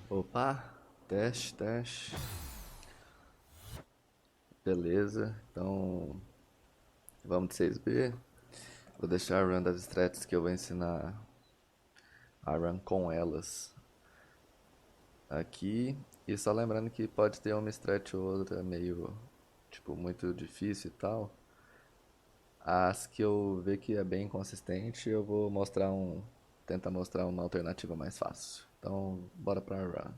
Opa, teste, teste. Beleza, então vamos de 6B. Vou deixar a run das strats que eu vou ensinar a run com elas aqui. E só lembrando que pode ter uma strat ou outra meio, tipo, muito difícil e tal. As que eu ver que é bem consistente, eu vou tentar mostrar uma alternativa mais fácil. Então, bora pra run.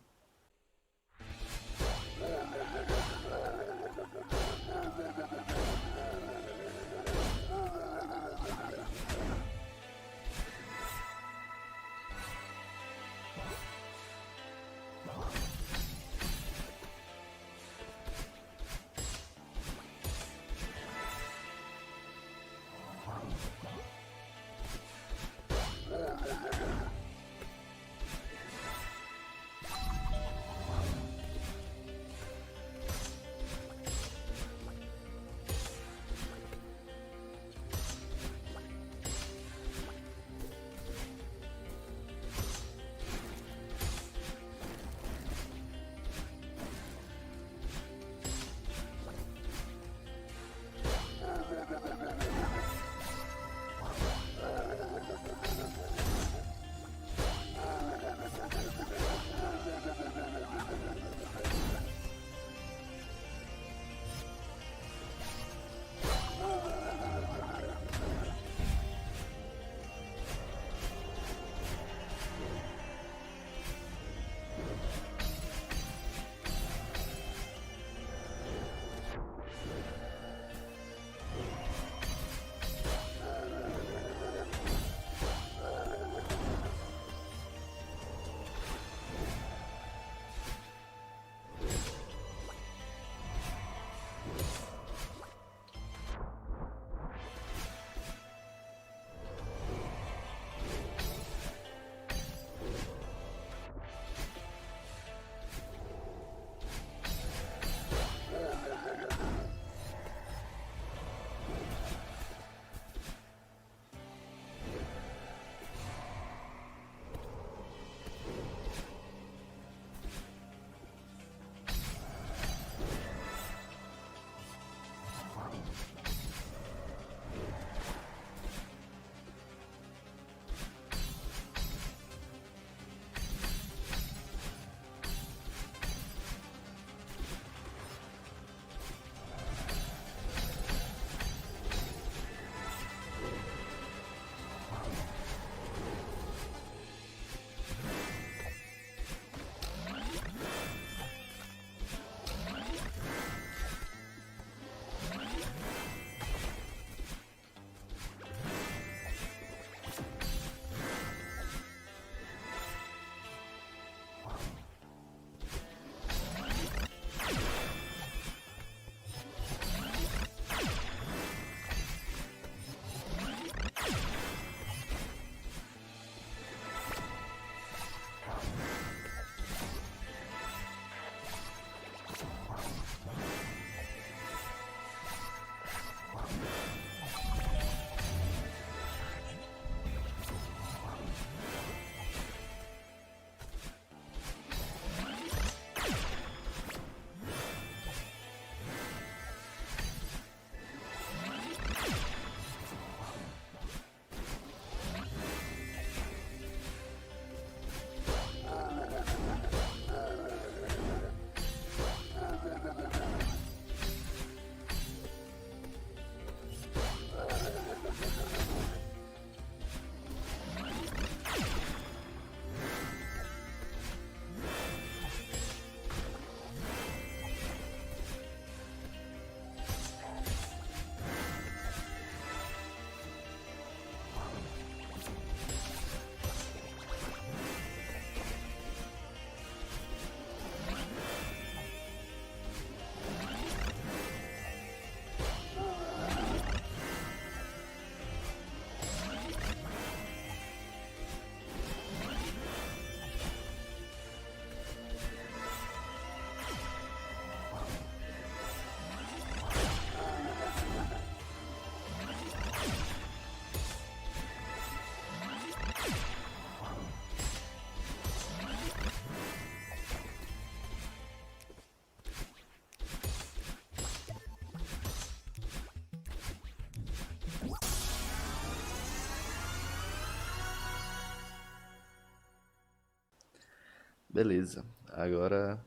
Beleza. Agora,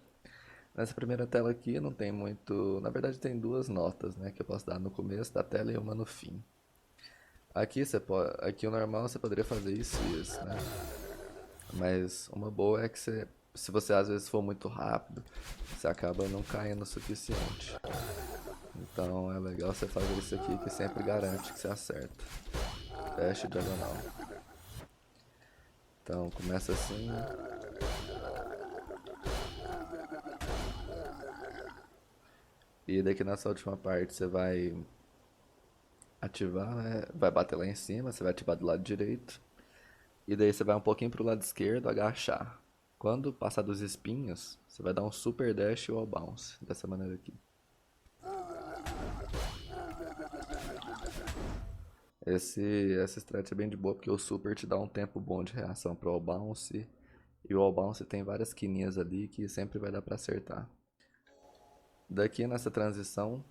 nessa primeira tela aqui não tem muito. Na verdade, tem duas notas, né? Que eu posso dar no começo da tela e uma no fim. Aqui, aqui o normal você poderia fazer isso e isso, né? Mas uma boa é que se você às vezes for muito rápido, você acaba não caindo o suficiente. Então é legal você fazer isso aqui que sempre garante que você acerta. Dash diagonal. Então começa assim. E daqui nessa última parte você vai ativar, né? Vai bater lá em cima, você vai ativar do lado direito. E daí você vai um pouquinho pro lado esquerdo, agachar. Quando passar dos espinhos, você vai dar um super dash ou bounce. Dessa maneira aqui. Essa strat é bem de boa porque o super te dá um tempo bom de reação pro all bounce. E o all bounce tem várias quininhas ali que sempre vai dar pra acertar. Daqui nessa transição,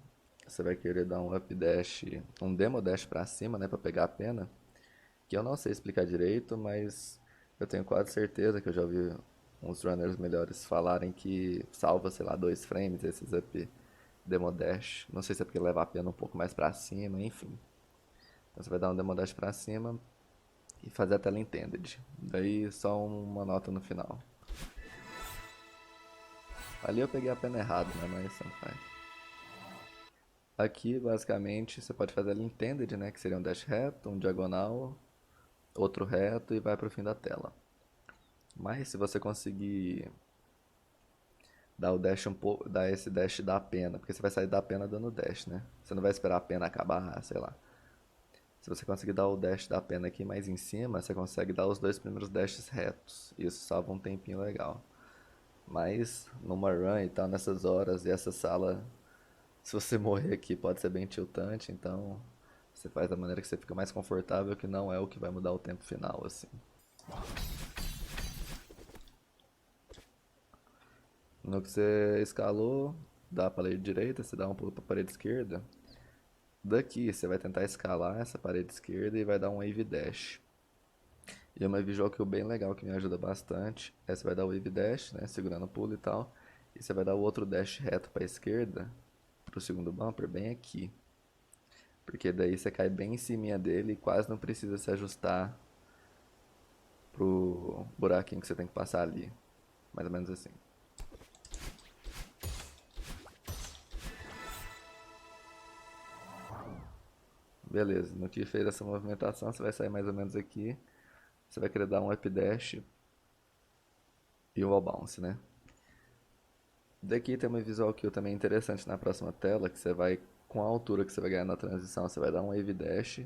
você vai querer dar um up dash, um demo dash pra cima, né, pra pegar a pena. Que eu não sei explicar direito, mas eu tenho quase certeza que eu já ouvi uns runners melhores falarem que salva, sei lá, 2 frames esses up demo dash. Não sei se é porque leva a pena um pouco mais pra cima, enfim. Então você vai dar um demo dash pra cima e fazer a tela intended. Daí só uma nota no final. Ali eu peguei a pena errado, né? Mas não faz. Aqui, basicamente, você pode fazer ela intended, né? Que seria um dash reto, um diagonal, outro reto e vai pro fim da tela. Mas se você conseguir dar o dash um pouco, dar esse dash da pena, porque você vai sair da pena dando dash, né? Você não vai esperar a pena acabar, sei lá. Se você conseguir dar o dash da pena aqui mais em cima, você consegue dar os 2 primeiros dashes retos. Isso salva um tempinho legal. Mas numa run e tal, nessas horas e essa sala, se você morrer aqui pode ser bem tiltante, então você faz da maneira que você fica mais confortável, que não é o que vai mudar o tempo final, assim. No que você escalou, dá a parede direita, você dá um pulo para a parede esquerda. Daqui você vai tentar escalar essa parede esquerda e vai dar um wave dash. E uma visual que bem legal que me ajuda bastante é você vai dar o wave dash, né, segurando o pulo e tal, e você vai dar o outro dash reto para a esquerda, pro segundo bumper, bem aqui. Porque daí você cai bem em cima dele e quase não precisa se ajustar pro buraquinho que você tem que passar ali. Mais ou menos assim. Beleza, no que fez essa movimentação, você vai sair mais ou menos aqui. Você vai querer dar um up dash e o wall bounce, né? Daqui tem uma visual kill também interessante na próxima tela, que você vai, com a altura que você vai ganhar na transição, você vai dar um wave dash.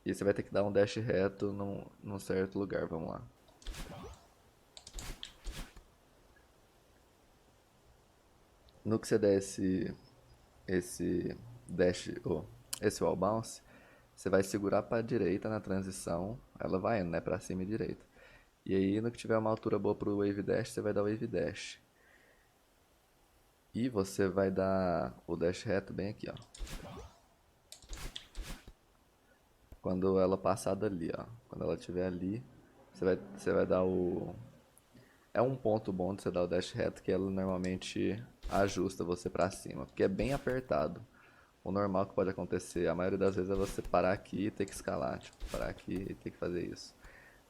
E você vai ter que dar um dash reto num certo lugar, vamos lá. No que você der esse dash, esse wall bounce, você vai segurar para a direita na transição, ela vai indo, né, para cima e direita. E aí, no que tiver uma altura boa pro wave dash, você vai dar o wave dash. E você vai dar o dash reto bem aqui, ó. Quando ela passar dali, ó. Quando ela estiver ali, você vai dar o... É um ponto bom de você dar o dash reto, que ela normalmente ajusta você pra cima, porque é bem apertado. O normal que pode acontecer, a maioria das vezes, é você parar aqui e ter que escalar, tipo, parar aqui e ter que fazer isso.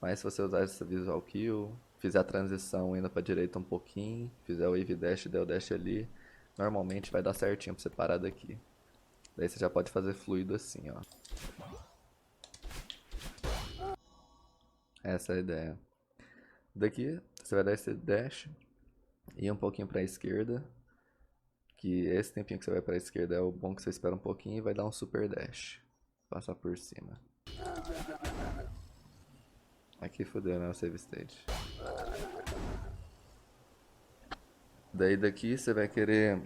Mas se você usar essa visual kill, fizer a transição indo pra direita um pouquinho, fizer o wave dash e der o dash ali, normalmente vai dar certinho pra você parar daqui. Daí você já pode fazer fluido assim, ó. Essa é a ideia. Daqui você vai dar esse dash e ir um pouquinho pra esquerda. Que esse tempinho que você vai pra esquerda é o bom que você espera um pouquinho e vai dar um super dash. Passar por cima. Aqui fodeu, né? O save state. Daí daqui você vai querer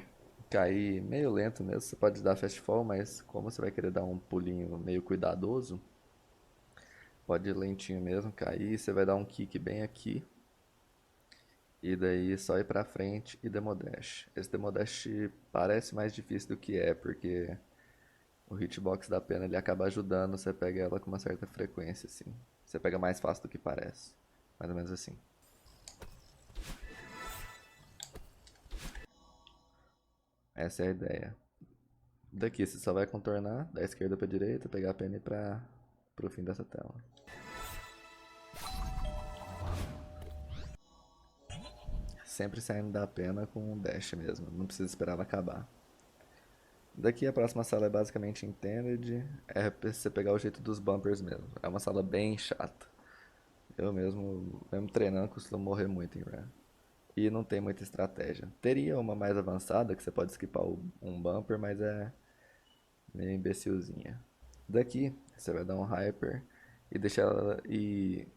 cair meio lento mesmo. Você pode dar fast fall, mas como você vai querer dar um pulinho meio cuidadoso, pode ir lentinho mesmo, cair. Você vai dar um kick bem aqui. E daí só ir pra frente e demodash. Esse demodash parece mais difícil do que é, porque o hitbox da pena ele acaba ajudando, você pega ela com uma certa frequência, assim. Você pega mais fácil do que parece. Mais ou menos assim. Essa é a ideia. Daqui você só vai contornar da esquerda pra direita, pegar a pena e ir pro fim dessa tela. Sempre saindo da pena com um dash mesmo, não precisa esperar ela acabar. Daqui a próxima sala é basicamente Intended, é pra você pegar o jeito dos bumpers mesmo. É uma sala bem chata. Eu mesmo treinando, costumo morrer muito em Run. E não tem muita estratégia. Teria uma mais avançada que você pode skipar um bumper, mas é meio imbecilzinha. Daqui, você vai dar um hyper e deixar ela e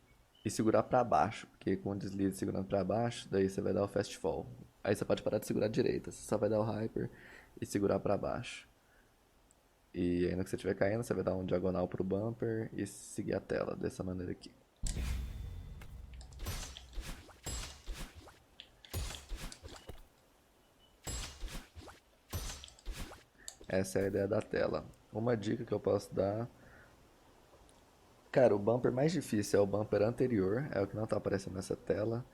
segurar pra baixo, porque com o deslize segurando pra baixo, daí você vai dar o fast fall. Aí você pode parar de segurar à direita, você só vai dar o hyper e segurar pra baixo. E aí no que você estiver caindo, você vai dar um diagonal pro bumper e seguir a tela dessa maneira aqui. Essa é a ideia da tela. Uma dica que eu posso dar. Cara, o bumper mais difícil é o bumper anterior, é o que não tá aparecendo nessa tela.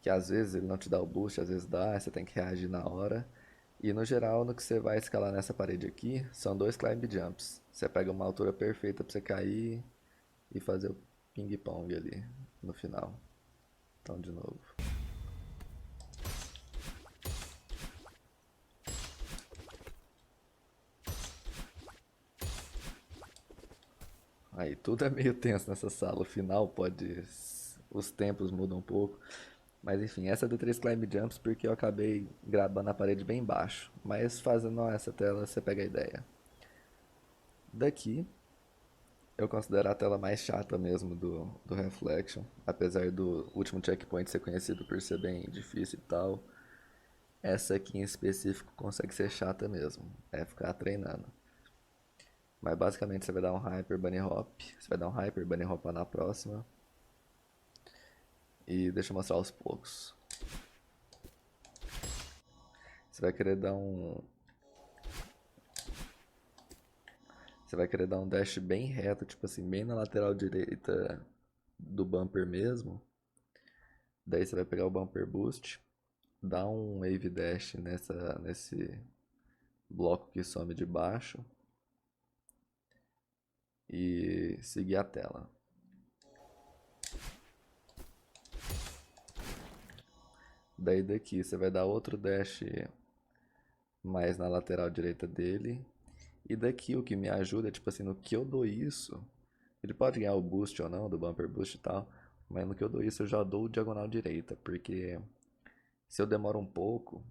Que às vezes ele não te dá o boost, às vezes dá, você tem que reagir na hora. E no geral, no que você vai escalar nessa parede aqui, são dois climb jumps. Você pega uma altura perfeita pra você cair e fazer o ping-pong ali no final. Então, de novo. Aí, tudo é meio tenso nessa sala. O final pode. Os tempos mudam um pouco. Mas enfim, essa é do 3 climb jumps porque eu acabei gravando a parede bem baixo. Mas fazendo essa tela, você pega a ideia. Daqui, eu considero a tela mais chata mesmo do Reflection. Apesar do último checkpoint ser conhecido por ser bem difícil e tal. Essa aqui em específico consegue ser chata mesmo. É ficar treinando. Mas basicamente você vai dar um Hyper Bunny Hop. Você vai dar um Hyper Bunny Hop na próxima. E deixa eu mostrar aos poucos. Você vai querer dar um. Você vai querer dar um dash bem reto, tipo assim, bem na lateral direita do bumper mesmo. Daí você vai pegar o bumper boost, dar um wave dash nesse bloco que some de baixo e seguir a tela. Daí daqui você vai dar outro dash mais na lateral direita dele. E daqui o que me ajuda é tipo assim, no que eu dou isso, ele pode ganhar o boost ou não, do bumper boost e tal, mas no que eu dou isso eu já dou o diagonal direita, porque se eu demoro um pouco,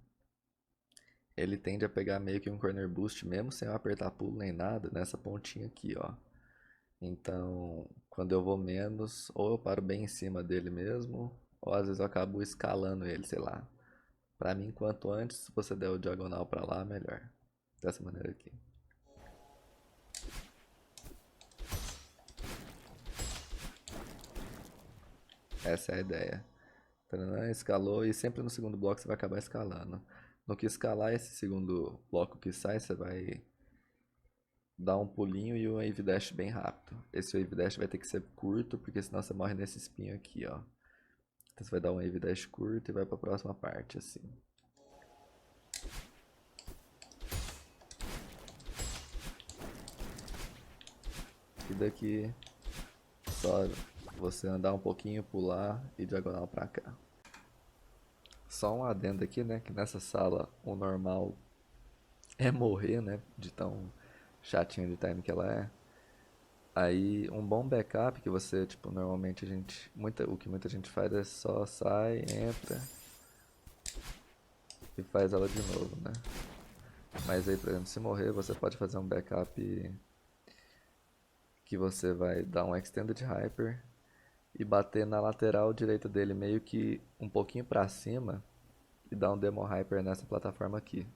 ele tende a pegar meio que um corner boost mesmo sem eu apertar pulo nem nada nessa pontinha aqui, ó. Então, quando eu vou menos, ou eu paro bem em cima dele mesmo, ou às vezes eu acabo escalando ele, sei lá. Pra mim, quanto antes você der o diagonal pra lá, melhor. Dessa maneira aqui. Essa é a ideia. Taranã, escalou e sempre no segundo bloco você vai acabar escalando. No que escalar esse segundo bloco que sai, você vai dar um pulinho e um wave dash bem rápido. Esse wave dash vai ter que ser curto, porque senão você morre nesse espinho aqui, ó. Então você vai dar um wave dash curto e vai pra próxima parte, assim. E daqui, só você andar um pouquinho, pular e diagonal pra cá. Só um adendo aqui, né, que nessa sala o normal é morrer, né, de tão chatinho de time que ela é. Aí um bom backup que você, tipo, normalmente o que muita gente faz é só sai, entra e faz ela de novo, né? Mas aí, por exemplo, se morrer, você pode fazer um backup que você vai dar um extended hyper e bater na lateral direita dele meio que um pouquinho pra cima e dar um demo hyper nessa plataforma aqui.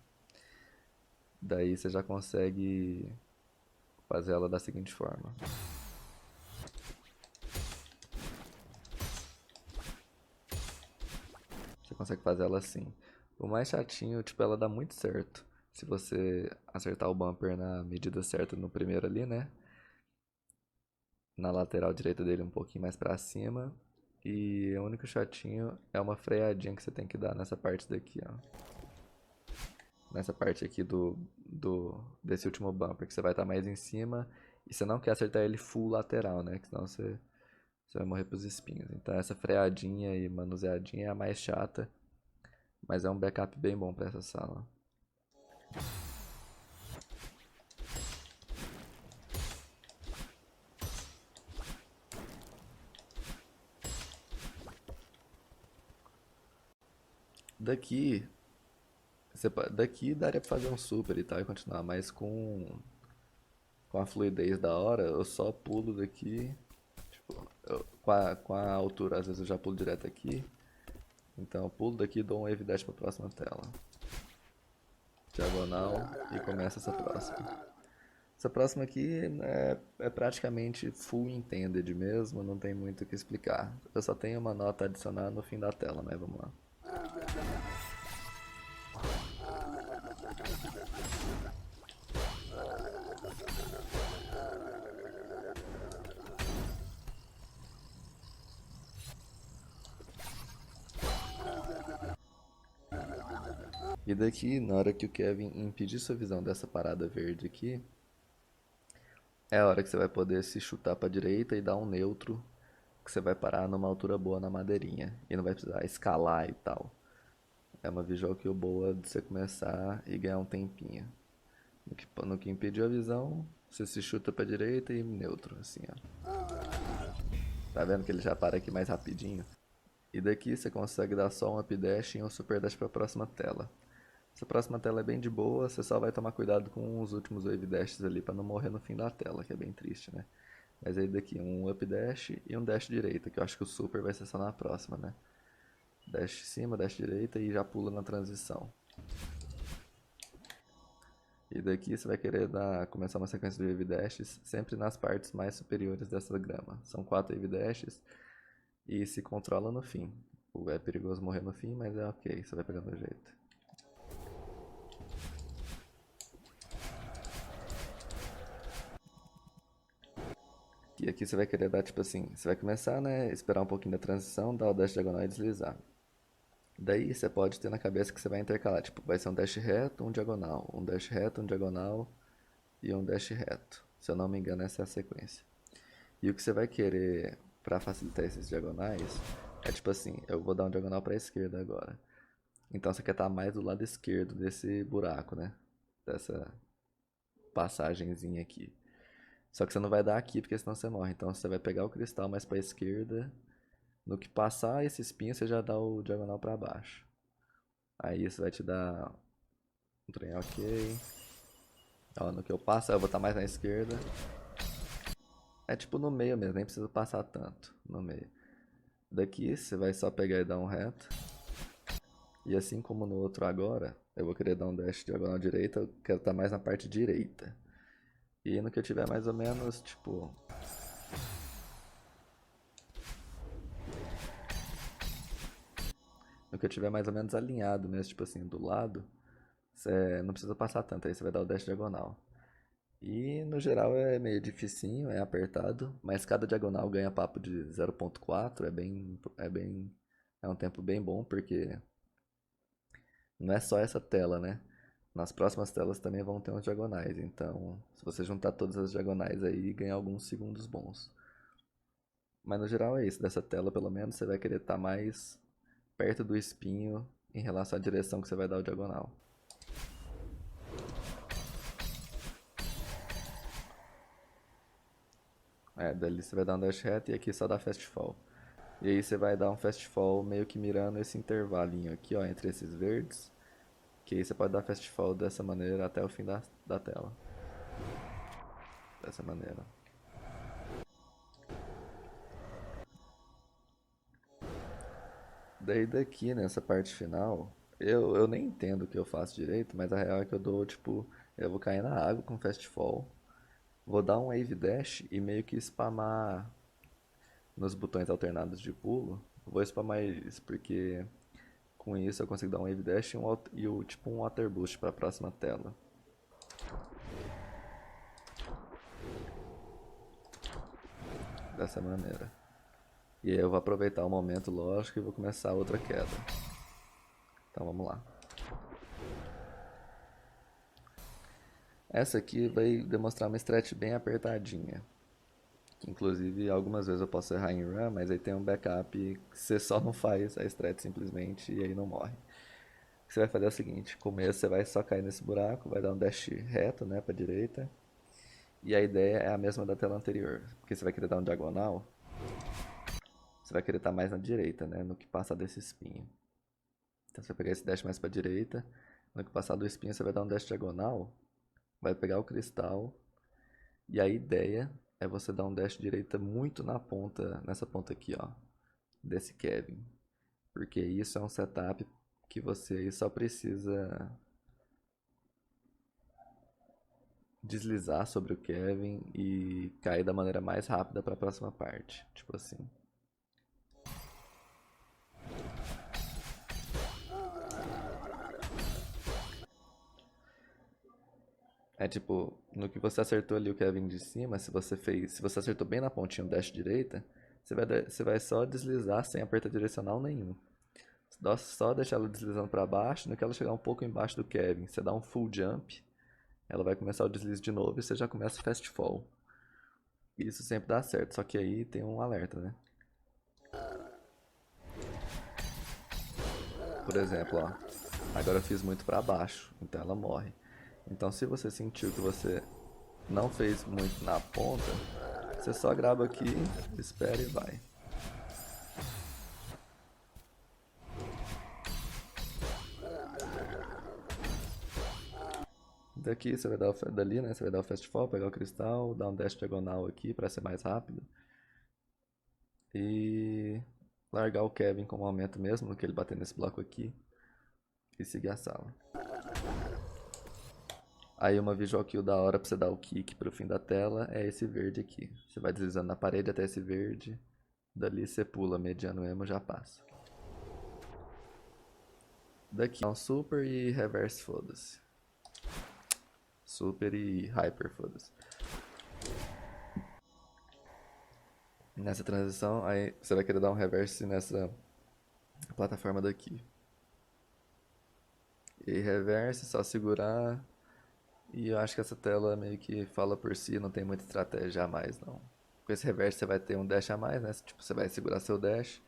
Daí você já consegue fazer ela da seguinte forma. Você consegue fazer ela assim. O mais chatinho, tipo, ela dá muito certo. Se você acertar o bumper na medida certa no primeiro ali, né? Na lateral direita dele um pouquinho mais pra cima. E o único chatinho é uma freadinha que você tem que dar nessa parte daqui, ó. nessa parte aqui desse último bumper, que você vai estar mais em cima e você não quer acertar ele full lateral, né? Que senão você vai morrer pros espinhos. Então essa freadinha e manuseadinha é a mais chata, mas é um backup bem bom para essa sala. Daqui, daqui daria pra fazer um super e tal e continuar, mas com a fluidez da hora, eu só pulo daqui. Tipo, com a altura, às vezes eu já pulo direto aqui. Então eu pulo daqui e dou um wave dash pra próxima tela. Diagonal e começa essa próxima. Essa próxima aqui é praticamente full intended mesmo, não tem muito o que explicar. Eu só tenho uma nota a adicionar no fim da tela, mas vamos lá. E daqui, na hora que o Kevin impedir sua visão dessa parada verde aqui, é a hora que você vai poder se chutar pra direita e dar um neutro, que você vai parar numa altura boa na madeirinha. E não vai precisar escalar e tal. É uma visual kill boa de você começar e ganhar um tempinho. No que impediu a visão, você se chuta pra direita e neutro, assim, ó. Tá vendo que ele já para aqui mais rapidinho? E daqui você consegue dar só um up dash e um super dash pra próxima tela. Essa próxima tela é bem de boa, você só vai tomar cuidado com os últimos wave dashes ali pra não morrer no fim da tela, que é bem triste, né? Mas aí daqui um up dash e um dash direita, que eu acho que o super vai ser só na próxima, né? Dash cima, dash direita e já pula na transição. E daqui você vai querer começar uma sequência de wave dashes sempre nas partes mais superiores dessa grama. São 4 wave dashes e se controla no fim. É perigoso morrer no fim, mas é ok, você vai pegando o jeito. E aqui você vai querer dar tipo assim, você vai começar, né, esperar um pouquinho da transição, dar o dash diagonal e deslizar. Daí você pode ter na cabeça que você vai intercalar, tipo, vai ser um dash reto, um diagonal, um dash reto, um diagonal e um dash reto. Se eu não me engano, essa é a sequência. E o que você vai querer para facilitar esses diagonais é tipo assim, eu vou dar um diagonal para a esquerda agora. Então você quer estar mais do lado esquerdo desse buraco, né? Dessa passagenzinha aqui. Só que você não vai dar aqui porque senão você morre. Então você vai pegar o cristal mais para a esquerda. No que passar esse espinho, você já dá o diagonal para baixo. Aí isso vai te dar um trem ok. Ó, no que eu passo, eu vou estar mais na esquerda. É tipo no meio mesmo, nem precisa passar tanto no meio. Daqui você vai só pegar e dar um reto. E assim como no outro agora, eu vou querer dar um dash diagonal direita, eu quero estar mais na parte direita. E no que eu tiver mais ou menos, tipo... No que eu tiver mais ou menos alinhado mesmo, tipo assim, do lado, você não precisa passar tanto, aí você vai dar o dash diagonal. E no geral é meio dificinho, é apertado, mas cada diagonal ganha papo de 0.4, é um tempo bem bom, porque não é só essa tela, né? Nas próximas telas também vão ter uns diagonais, então se você juntar todas as diagonais aí, ganha alguns segundos bons. Mas no geral é isso, dessa tela pelo menos você vai querer estar mais perto do espinho em relação à direção que você vai dar o diagonal. Dali você vai dar um dash reto e aqui só dá fast fall. E aí você vai dar um fast fall meio que mirando esse intervalinho aqui, ó, entre esses verdes. Que aí você pode dar fast fall dessa maneira até o fim da tela. Dessa maneira. Daí daqui nessa parte final, eu nem entendo o que eu faço direito, mas a real é que eu dou tipo, eu vou cair na água com fast fall, vou dar um wave dash e meio que spamar nos botões alternados de pulo. Vou spamar eles porque com isso eu consigo dar um wave dash e tipo um water boost para a próxima tela. Dessa maneira. E aí eu vou aproveitar o momento, lógico, e vou começar outra queda. Então vamos lá. Essa aqui vai demonstrar uma strat bem apertadinha. Que inclusive algumas vezes eu posso errar em run, mas aí tem um backup que você só não faz a strat simplesmente e aí não morre. O que você vai fazer é o seguinte, começo você vai só cair nesse buraco, vai dar um dash reto, né, pra direita. E a ideia é a mesma da tela anterior, porque você vai querer dar um diagonal, você vai querer estar mais na direita, né, no que passar desse espinho. Então você vai pegar esse dash mais pra direita, no que passar do espinho você vai dar um dash diagonal, vai pegar o cristal, e a ideia é você dar um dash direita muito na ponta, nessa ponta aqui, ó, desse Kevin. Porque isso é um setup que você aí só precisa deslizar sobre o Kevin e cair da maneira mais rápida para a próxima parte. Tipo assim. É tipo, no que você acertou ali o Kevin de cima, se você acertou bem na pontinha o dash direita, você vai só deslizar sem apertar direcional nenhum. Só deixar ela deslizando para baixo, no que ela chegar um pouco embaixo do Kevin, você dá um full jump, ela vai começar o deslize de novo e você já começa o fast fall. Isso sempre dá certo, só que aí tem um alerta, né? Por exemplo, ó, agora eu fiz muito para baixo, então ela morre. Então se você sentiu que você não fez muito na ponta, você só grava aqui, espera e vai. Daqui você vai dar dali, né? Você vai dar o fast fall, pegar o cristal, dar um dash diagonal aqui para ser mais rápido. E largar o Kevin como aumento mesmo, no que ele bater nesse bloco aqui. E seguir a sala. Aí uma visual kill da hora pra você dar o kick pro fim da tela é esse verde aqui. Você vai deslizando na parede até esse verde. Dali você pula, mediano emo já passa. Daqui é um super e reverse, foda-se. Super e hyper, foda-se. Nessa transição, aí você vai querer dar um reverse nessa plataforma daqui. E aí reverse, só segurar. E eu acho que essa tela meio que fala por si, não tem muita estratégia a mais não. Com esse reverse você vai ter um dash a mais, né? Tipo, você vai segurar seu dash.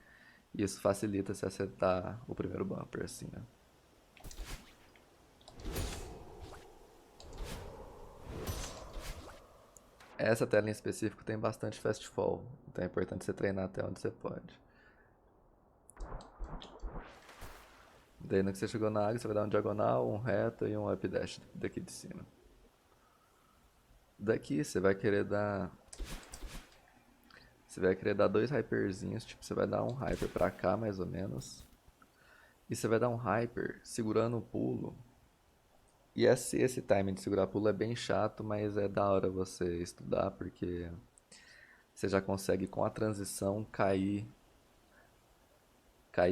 E isso facilita se acertar o primeiro bumper, assim, né? Essa tela em específico tem bastante fast fall, então é importante você treinar até onde você pode. Daí no que você chegou na área, você vai dar um diagonal, um reto e um up dash daqui de cima. Daqui você vai querer dar... Você vai querer dar dois hyperzinhos, tipo, você vai dar um hyper pra cá, mais ou menos. E você vai dar um hyper segurando o pulo. E esse timing de segurar pulo é bem chato, mas é da hora você estudar, porque você já consegue com a transição cair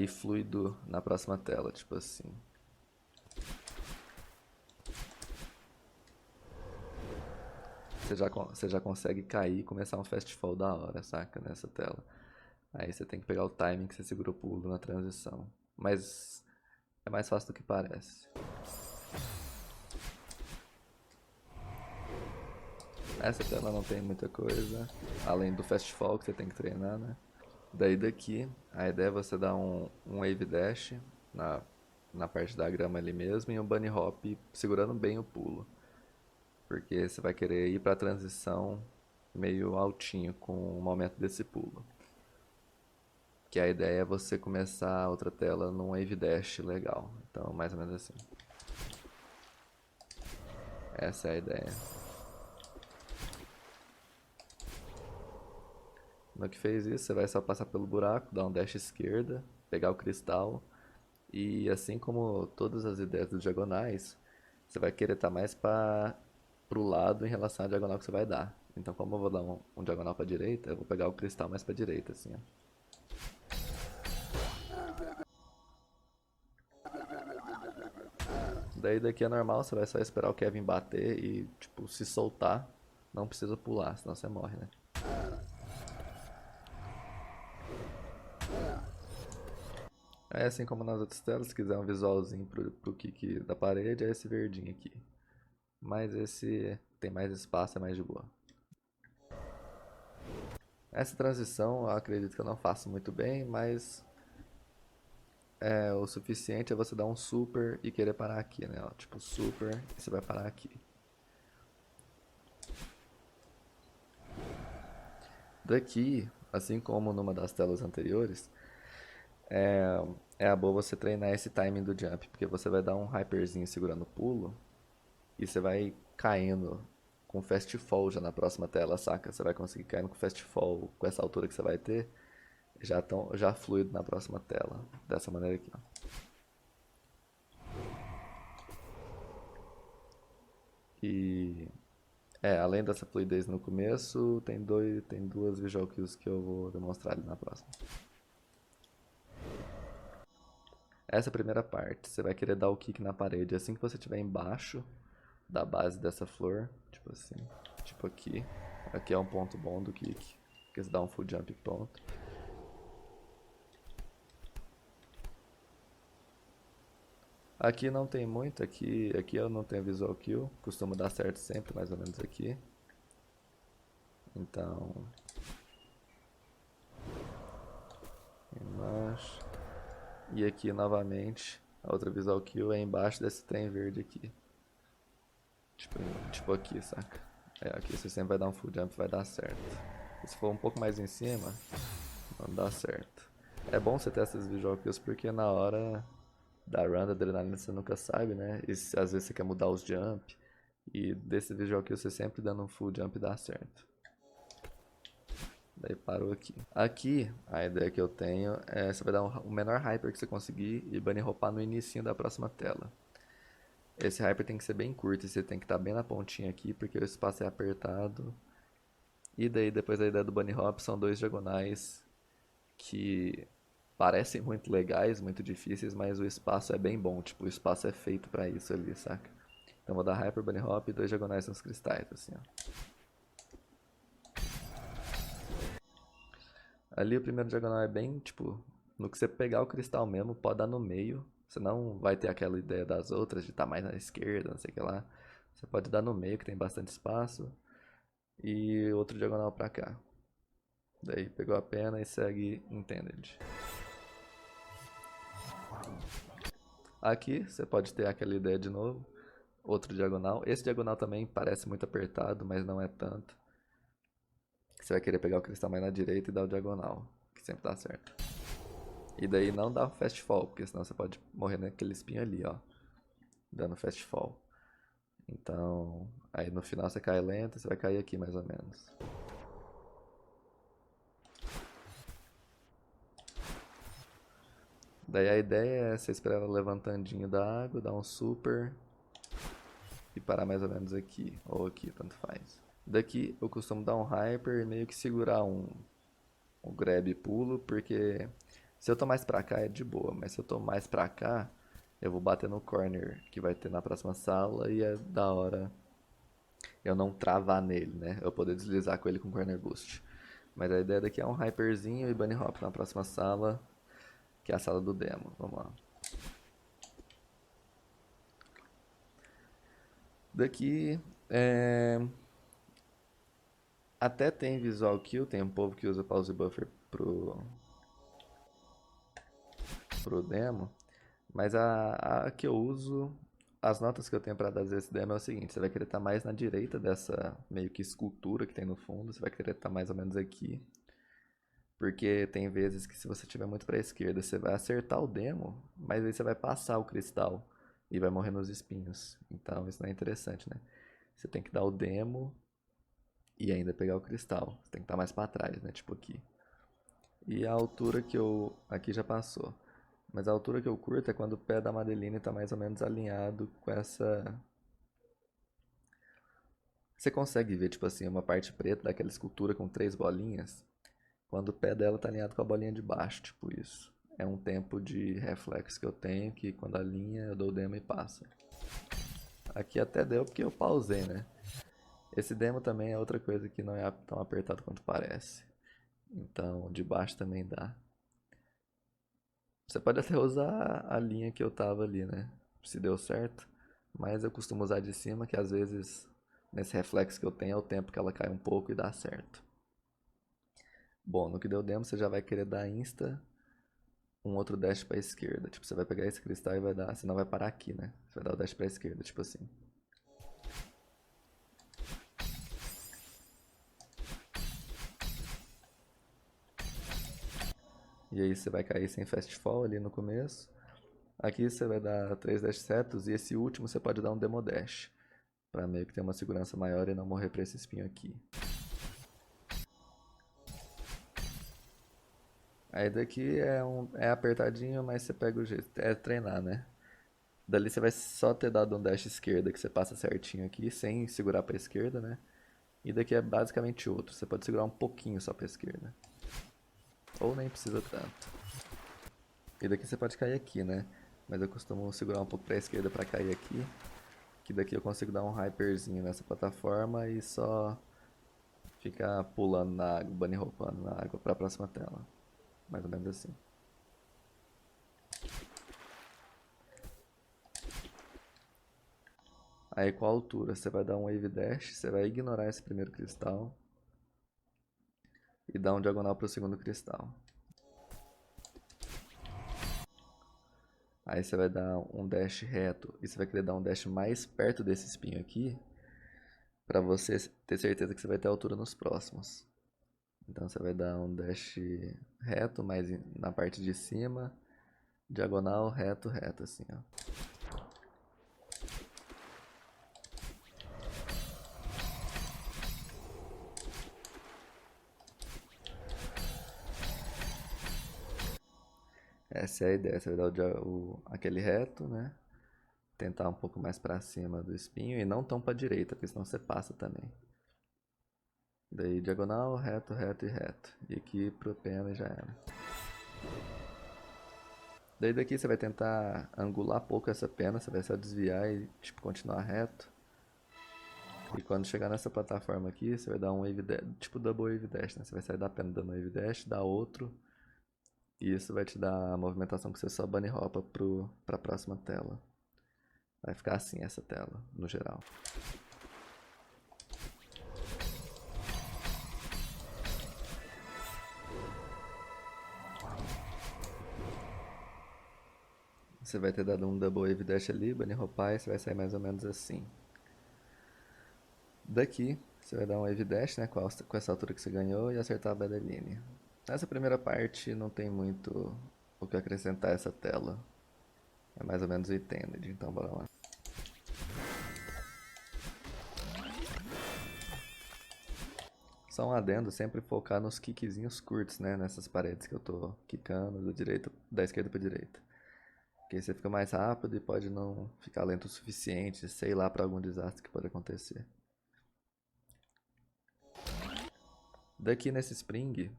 fluido na próxima tela, tipo assim. Você já consegue cair e começar um fast fall da hora, saca? Nessa tela. Aí você tem que pegar o timing que você segura o pulo na transição. Mas é mais fácil do que parece. Essa tela não tem muita coisa, além do fast fall que você tem que treinar, né? Daí daqui, a ideia é você dar um wave dash na, na parte da grama ali mesmo e um bunny hop segurando bem o pulo. Porque você vai querer ir para a transição meio altinho com o momento desse pulo. Que a ideia é você começar a outra tela num wave dash legal. Então, mais ou menos assim. Essa é a ideia. No que fez isso, você vai só passar pelo buraco, dar um dash esquerda, pegar o cristal. E assim como todas as ideias dos diagonais, você vai querer estar mais para pro lado em relação à diagonal que você vai dar. Então, como eu vou dar um diagonal para direita, eu vou pegar o cristal mais para direita, assim, ó. Daí daqui é normal, você vai só esperar o Kevin bater e, tipo, se soltar, não precisa pular, senão você morre, né? Aí assim como nas outras telas, se quiser um visualzinho pro kick da parede, é esse verdinho aqui. mas esse tem mais espaço, é mais de boa. Essa transição eu acredito que eu não faço muito bem, mas o suficiente é você dar um super e querer parar aqui, né? Ó, tipo super e você vai parar aqui. Daqui, assim como numa das telas anteriores, é a boa você treinar esse timing do jump, porque você vai dar um hyperzinho segurando o pulo e você vai caindo com fast fall já na próxima tela, saca? Você vai conseguir cair com fast fall com essa altura que você vai ter, já fluido na próxima tela, dessa maneira aqui, ó. E além dessa fluidez no começo, tem duas visual cues que eu vou demonstrar ali na próxima. Essa é a primeira parte, você vai querer dar o kick na parede assim que você estiver embaixo da base dessa flor, tipo assim, tipo aqui. Aqui é um ponto bom do kick, que você dá um full jump ponto. Aqui não tem muito, aqui eu não tenho visual kill, costuma dar certo sempre, mais ou menos aqui. Então, embaixo. E aqui novamente, a outra visual kill é embaixo desse trem verde aqui. Tipo, tipo aqui, saca? Aqui você sempre vai dar um full jump, vai dar certo. E se for um pouco mais em cima, não dá certo. É bom você ter essas visual kills porque na hora da run da adrenalina você nunca sabe, né? E às vezes você quer mudar os jump. E desse visual kill você sempre dando um full jump dá certo. Daí parou aqui. Aqui, a ideia que eu tenho é você vai dar o menor hyper que você conseguir e bunny hopar no inicinho da próxima tela. Esse hyper tem que ser bem curto e você tem que estar bem na pontinha aqui porque o espaço é apertado. E daí depois da ideia do bunny hop são dois diagonais que parecem muito legais, muito difíceis, mas o espaço é bem bom, tipo, o espaço é feito pra isso ali, saca? Então vou dar hyper bunny hop e dois diagonais nos cristais, assim, ó. Ali o primeiro diagonal é bem, tipo, no que você pegar o cristal mesmo, pode dar no meio. Você não vai ter aquela ideia das outras de estar mais na esquerda, não sei o que lá. Você pode dar no meio, que tem bastante espaço. E outro diagonal pra cá. Daí pegou a pena e segue Intended. Aqui você pode ter aquela ideia de novo. Outro diagonal. Esse diagonal também parece muito apertado, mas não é tanto. Você vai querer pegar o cristal mais na direita e dar o diagonal, que sempre dá certo. E daí não dá fast fall, porque senão você pode morrer naquele espinho ali, ó. Dando fast fall. Então, aí no final você cai lento e você vai cair aqui mais ou menos. Daí a ideia é você esperar ela levantandinho da água, dar um super e parar mais ou menos aqui, ou aqui, tanto faz. Daqui eu costumo dar um hyper e meio que segurar um grab e pulo, porque se eu tô mais pra cá é de boa, mas se eu tô mais pra cá, eu vou bater no corner que vai ter na próxima sala e é da hora eu não travar nele, né? Eu poder deslizar com ele com corner boost. Mas a ideia daqui é um hyperzinho e bunny hop na próxima sala, que é a sala do demo. Vamos lá. Daqui até tem visual kill, tem um povo que usa pause buffer pro demo, mas a que eu uso, as notas que eu tenho para dar desse demo é o seguinte: você vai querer estar mais na direita dessa meio que escultura que tem no fundo, você vai querer estar mais ou menos aqui, porque tem vezes que se você estiver muito para a esquerda, você vai acertar o demo, mas aí você vai passar o cristal e vai morrer nos espinhos. Então isso não é interessante, né? Você tem que dar o demo e ainda pegar o cristal. Você tem que estar mais para trás, né? Tipo aqui. E a altura que eu. Aqui já passou. Mas a altura que eu curto é quando o pé da Madeline está mais ou menos alinhado com essa. Você consegue ver, tipo assim, uma parte preta daquela escultura com três bolinhas? Quando o pé dela está alinhado com a bolinha de baixo, tipo isso. É um tempo de reflexo que eu tenho que quando alinha eu dou o demo e passa. Aqui até deu porque eu pausei, né? Esse demo também é outra coisa que não é tão apertado quanto parece. Então, de baixo também dá. Você pode até usar a linha que eu tava ali, né? Se deu certo. mas eu costumo usar de cima, que às vezes nesse reflexo que eu tenho é o tempo que ela cai um pouco e dá certo. Bom, no que deu demo você já vai querer dar insta um outro dash pra esquerda. Tipo, você vai pegar esse cristal e vai dar, você não vai parar aqui, né? Você vai dar o dash pra esquerda, tipo assim. E aí você vai cair sem fast fall ali no começo. Aqui você vai dar 3 dash certos e esse último você pode dar um demo dash. Pra meio que ter uma segurança maior e não morrer pra esse espinho aqui. Aí daqui é apertadinho, mas você pega o jeito. É treinar, né? Dali você vai só ter dado um dash esquerda que você passa certinho aqui, sem segurar pra esquerda, né? E daqui é basicamente outro. Você pode segurar um pouquinho só pra esquerda. Ou nem precisa tanto. E daqui você pode cair aqui, né? Mas eu costumo segurar um pouco pra esquerda pra cair aqui. Que daqui eu consigo dar um hyperzinho nessa plataforma e só ficar pulando na água, bunny hopando na água pra próxima tela. Mais ou menos assim. Aí com a altura você vai dar um wave dash, você vai ignorar esse primeiro cristal e dar um diagonal pro segundo cristal. Aí você vai dar um dash reto e você vai querer dar um dash mais perto desse espinho aqui para você ter certeza que você vai ter altura nos próximos. Então você vai dar um dash reto, mas na parte de cima, diagonal, reto, reto, assim, ó. Essa é a ideia, você vai dar aquele reto, né? Tentar um pouco mais para cima do espinho e não tão para direita, porque senão você passa também. Daí diagonal, reto, reto e reto. E aqui pro pena e já era. Daí daqui você vai tentar angular pouco essa pena, você vai só desviar e tipo, continuar reto. E quando chegar nessa plataforma aqui, você vai dar um wave dash, tipo double wave dash, né? Você vai sair da pena dando wave dash, dar outro. E isso vai te dar a movimentação que você só bunny hopa pra próxima tela. Vai ficar assim essa tela, no geral. Você vai ter dado um double wave dash ali, bunny hopar e você vai sair mais ou menos assim. Daqui, você vai dar um wave dash, né, com essa altura que você ganhou e acertar a Bedeline. Nessa primeira parte não tem muito o que acrescentar a essa tela. É mais ou menos o Intended, então bora lá. Só um adendo, sempre focar nos kickzinhos curtos, né, nessas paredes que eu tô quicando da esquerda pra direita. Porque aí você fica mais rápido e pode não ficar lento o suficiente, sei lá, pra algum desastre que pode acontecer. Daqui nesse spring,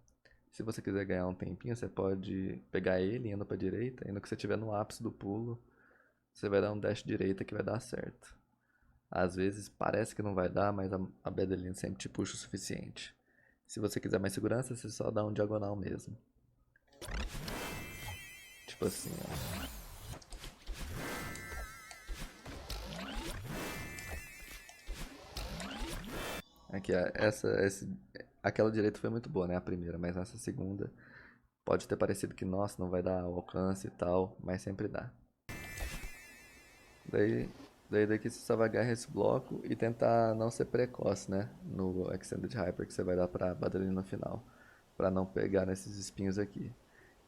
se você quiser ganhar um tempinho, você pode pegar ele indo pra direita, e no que você estiver no ápice do pulo, você vai dar um dash direita que vai dar certo. Às vezes parece que não vai dar, mas a Bedeline sempre te puxa o suficiente. Se você quiser mais segurança, você só dá um diagonal mesmo. Tipo assim, ó. Aqui, aquela direita foi muito boa, né? A primeira, mas nessa segunda pode ter parecido que, nossa, não vai dar alcance e tal, mas sempre dá. Daí, daqui você só vai agarrar esse bloco e tentar não ser precoce, né? No Extended Hyper que você vai dar pra Badeline no final. Pra não pegar nesses espinhos aqui.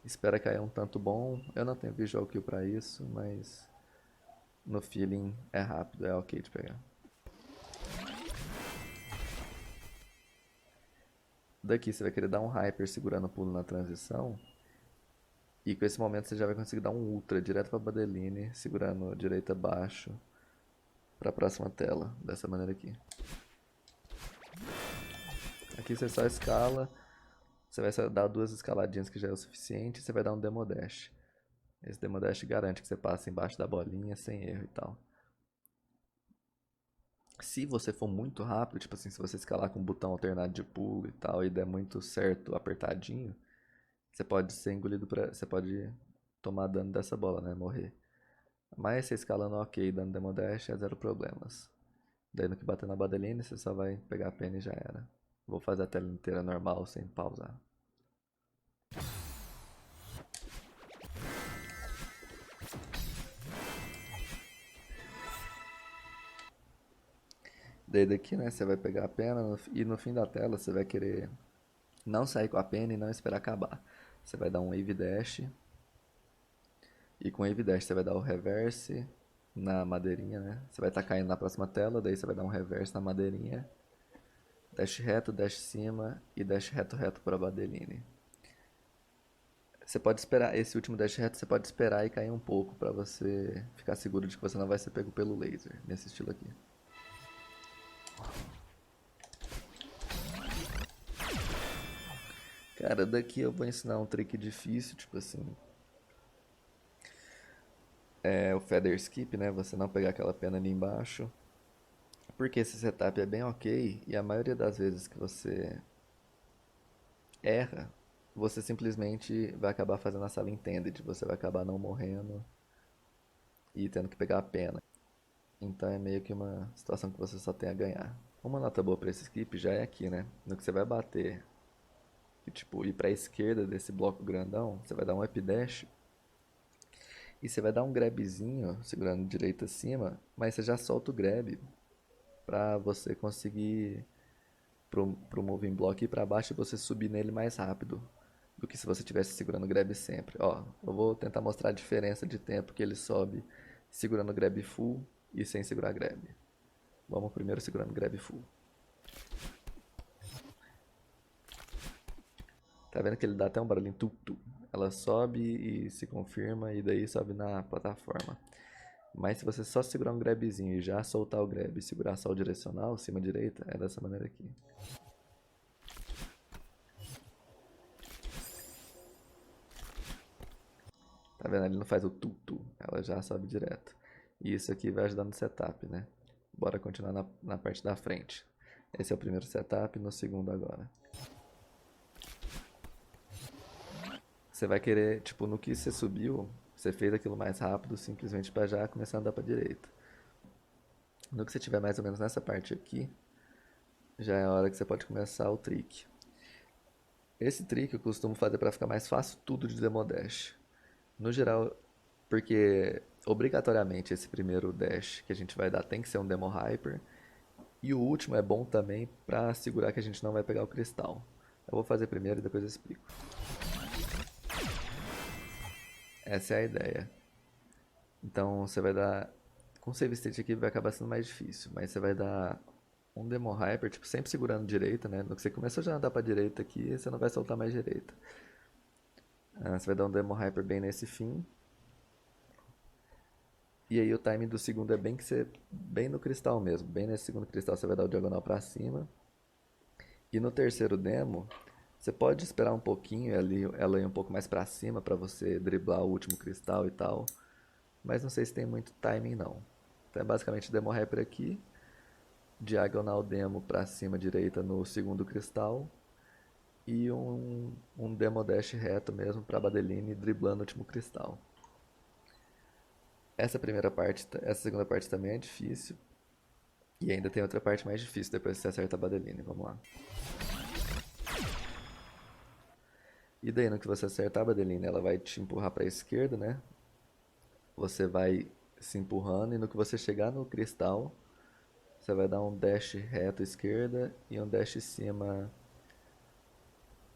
Espera cair um tanto bom. Eu não tenho visual kill pra isso, mas no feeling é rápido, é ok de pegar. Daqui você vai querer dar um Hyper segurando o pulo na transição. E com esse momento você já vai conseguir dar um Ultra direto pra Badeline, segurando direita abaixo pra próxima tela, dessa maneira aqui. Aqui você só escala, você vai só dar duas escaladinhas que já é o suficiente, e você vai dar um Demo Dash. Esse Demo Dash garante que você passa embaixo da bolinha sem erro e tal. Se você for muito rápido, tipo assim, se você escalar com um botão alternado de pulo e tal, e der muito certo apertadinho, você pode ser engolido você pode tomar dano dessa bola, né? Morrer. Mas você escalando ok, dando demo dash é zero problemas. Daí no que bater na Badeline, você só vai pegar a pena e já era. Vou fazer a tela inteira normal, sem pausar. Daí daqui, né, você vai pegar a pena e no fim da tela você vai querer não sair com a pena e não esperar acabar. Você vai dar um Wave Dash e com o Wave Dash você vai dar o reverse na madeirinha, né? Você vai estar caindo na próxima tela, daí você vai dar um reverse na madeirinha, dash reto, dash cima e dash reto reto para a Badeline. Você pode esperar, esse último dash reto você pode esperar e cair um pouco para você ficar seguro de que você não vai ser pego pelo laser, nesse estilo aqui. Cara, daqui eu vou ensinar um trick difícil, tipo assim, é o feather skip, né? Você não pegar aquela pena ali embaixo. Porque esse setup é bem ok e a maioria das vezes que você erra, você simplesmente vai acabar fazendo a sala intended, você vai acabar não morrendo e tendo que pegar a pena. Então é meio que uma situação que você só tem a ganhar. Uma nota boa para esse skip já é aqui, né? No que você vai bater e tipo ir para a esquerda desse bloco grandão, você vai dar um up dash e você vai dar um grabzinho segurando direito acima, mas você já solta o grab para você conseguir pro moving block ir para baixo e você subir nele mais rápido do que se você estivesse segurando o grab sempre. Ó, eu vou tentar mostrar a diferença de tempo que ele sobe segurando o grab full e sem segurar grab. Vamos primeiro segurando grab full. Tá vendo que ele dá até um barulhinho tu-tu. Ela sobe e se confirma e daí sobe na plataforma. Mas se você só segurar um grabzinho e já soltar o grab e segurar só o direcional, cima direita, é dessa maneira aqui. Tá vendo? Ele não faz o tu-tu, ela já sobe direto. E isso aqui vai ajudar no setup, né? Bora continuar na parte da frente. Esse é o primeiro setup, no segundo agora. Você vai querer, tipo, no que você subiu, você fez aquilo mais rápido, simplesmente para já começar a andar para direita. No que você tiver mais ou menos nessa parte aqui, já é a hora que você pode começar o trick. Esse trick eu costumo fazer para ficar mais fácil tudo de Demo Dash. No geral, porque obrigatoriamente esse primeiro dash que a gente vai dar tem que ser um Demo Hyper. E o último é bom também para assegurar que a gente não vai pegar o cristal. Eu vou fazer primeiro e depois eu explico. Essa é a ideia. Então você vai dar. Com save state aqui vai acabar sendo mais difícil, mas você vai dar um Demo Hyper, tipo, sempre segurando direita, né? No que você começou já a andar pra direita aqui, você não vai soltar mais direita. Você vai dar um Demo Hyper bem nesse fim. E aí o time do segundo é bem que você. Bem no cristal mesmo. Bem nesse segundo cristal você vai dar o diagonal pra cima. E no terceiro demo, você pode esperar um pouquinho ela ir um pouco mais pra cima pra você driblar o último cristal e tal. Mas não sei se tem muito timing não. Então é basicamente demo rapper aqui, diagonal demo pra cima direita no segundo cristal e um demo dash reto mesmo pra Badeline driblando o último cristal. Essa segunda parte também é difícil. E ainda tem outra parte mais difícil depois que você acerta a Badeline. Vamos lá. E daí no que você acertar a Badeline, ela vai te empurrar pra esquerda, né? Você vai se empurrando e no que você chegar no cristal, você vai dar um dash reto à esquerda e um dash cima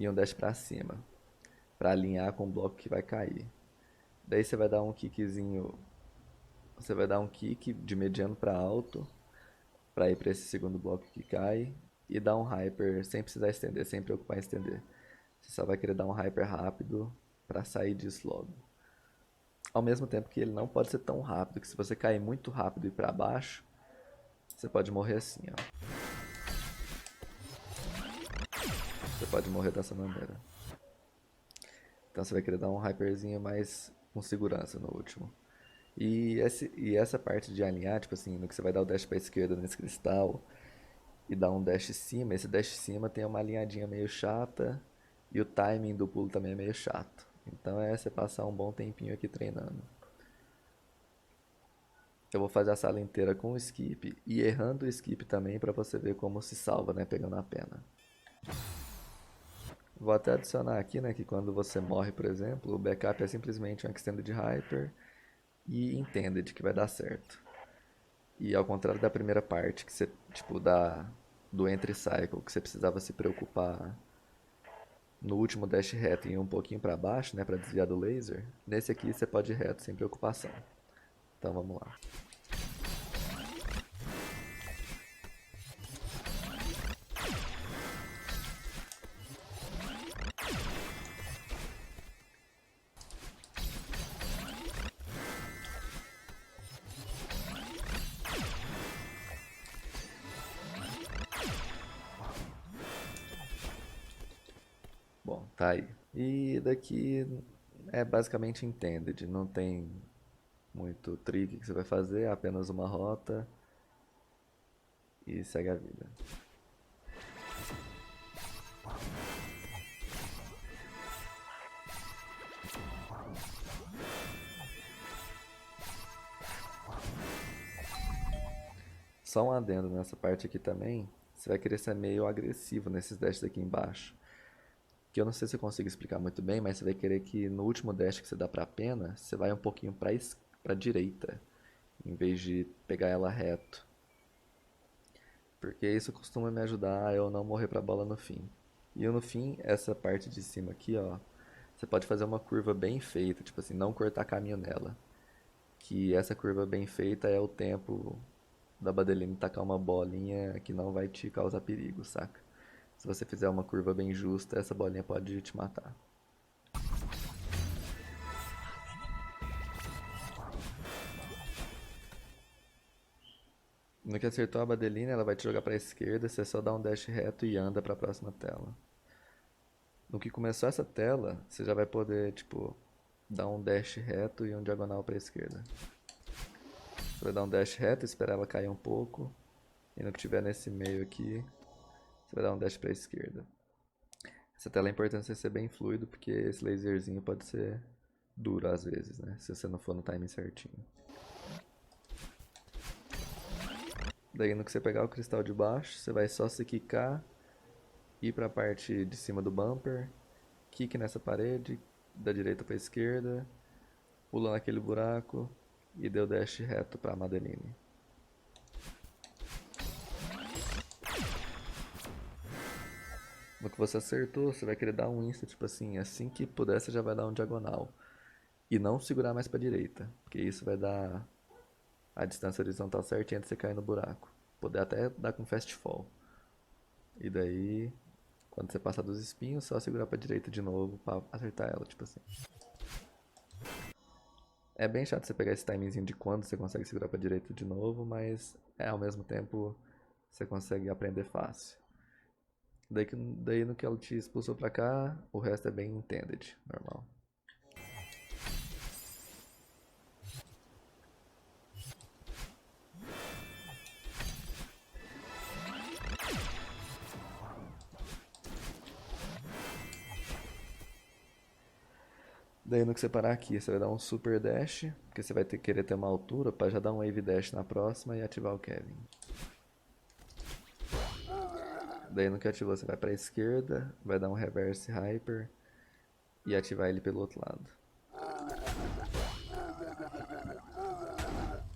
e um dash para cima, para alinhar com o bloco que vai cair. Daí você vai dar um kickzinho, você vai dar um kick de mediano para alto para ir para esse segundo bloco que cai e dar um hyper sem precisar estender, sem preocupar em estender. Você só vai querer dar um hyper rápido para sair disso logo. Ao mesmo tempo que ele não pode ser tão rápido, que se você cair muito rápido e para baixo, você pode morrer assim, ó. Você pode morrer dessa maneira. Então você vai querer dar um hyperzinho mais com segurança no último. E essa parte de alinhar, tipo assim, no que você vai dar o dash pra esquerda nesse cristal e dar um dash cima, esse dash cima tem uma alinhadinha meio chata e o timing do pulo também é meio chato. Então é você passar um bom tempinho aqui treinando. Eu vou fazer a sala inteira com o skip e errando o skip também pra você ver como se salva, né, pegando a pena. Vou até adicionar aqui, né, que quando você morre, por exemplo, o backup é simplesmente um Extended Hyper e Intended, que vai dar certo. E ao contrário da primeira parte, que você, tipo, do Entry Cycle, que você precisava se preocupar no último dash reto e ir um pouquinho para baixo, né, para desviar do laser, nesse aqui você pode ir reto sem preocupação. Então vamos lá. Bom, tá aí. E daqui é basicamente intended, não tem muito trick que você vai fazer, é apenas uma rota e segue a vida. Só um adendo nessa parte aqui também, você vai querer ser meio agressivo nesses dashes aqui embaixo. Que eu não sei se eu consigo explicar muito bem, mas você vai querer que no último dash que você dá pra pena, você vai um pouquinho pra direita, em vez de pegar ela reto. Porque isso costuma me ajudar a eu não morrer pra bola no fim. E no fim, essa parte de cima aqui, ó, você pode fazer uma curva bem feita, tipo assim, não cortar caminho nela. Que essa curva bem feita é o tempo da Badeline tacar uma bolinha que não vai te causar perigo, saca? Se você fizer uma curva bem justa, essa bolinha pode te matar. No que acertou a Badeline, ela vai te jogar pra esquerda, você só dá um dash reto e anda pra próxima tela. No que começou essa tela, você já vai poder, tipo, dar um dash reto e um diagonal pra esquerda. Você vai dar um dash reto, esperar ela cair um pouco. E no que tiver nesse meio aqui, você vai dar um dash pra esquerda. Essa tela é importante você ser bem fluido, porque esse laserzinho pode ser duro às vezes, né? Se você não for no timing certinho. Daí no que você pegar o cristal de baixo, você vai só se quicar, ir pra parte de cima do bumper, kick nessa parede, da direita pra esquerda, pula naquele buraco e deu dash reto pra Madeline. No que você acertou, você vai querer dar um insta, tipo assim que puder você já vai dar um diagonal. E não segurar mais pra direita, porque isso vai dar a distância horizontal certinha de você cair no buraco. Poder até dar com fast fall. E daí, quando você passar dos espinhos, só segurar pra direita de novo pra acertar ela, tipo assim. É bem chato você pegar esse timingzinho de quando você consegue segurar pra direita de novo, mas ao mesmo tempo você consegue aprender fácil. Daí no que ela te expulsou pra cá, o resto é bem intended, normal. Daí no que você parar aqui, você vai dar um super dash, porque você vai querer ter uma altura pra já dar um wave dash na próxima e ativar o Kevin. Daí no que ativou, você vai pra esquerda, vai dar um reverse hyper e ativar ele pelo outro lado.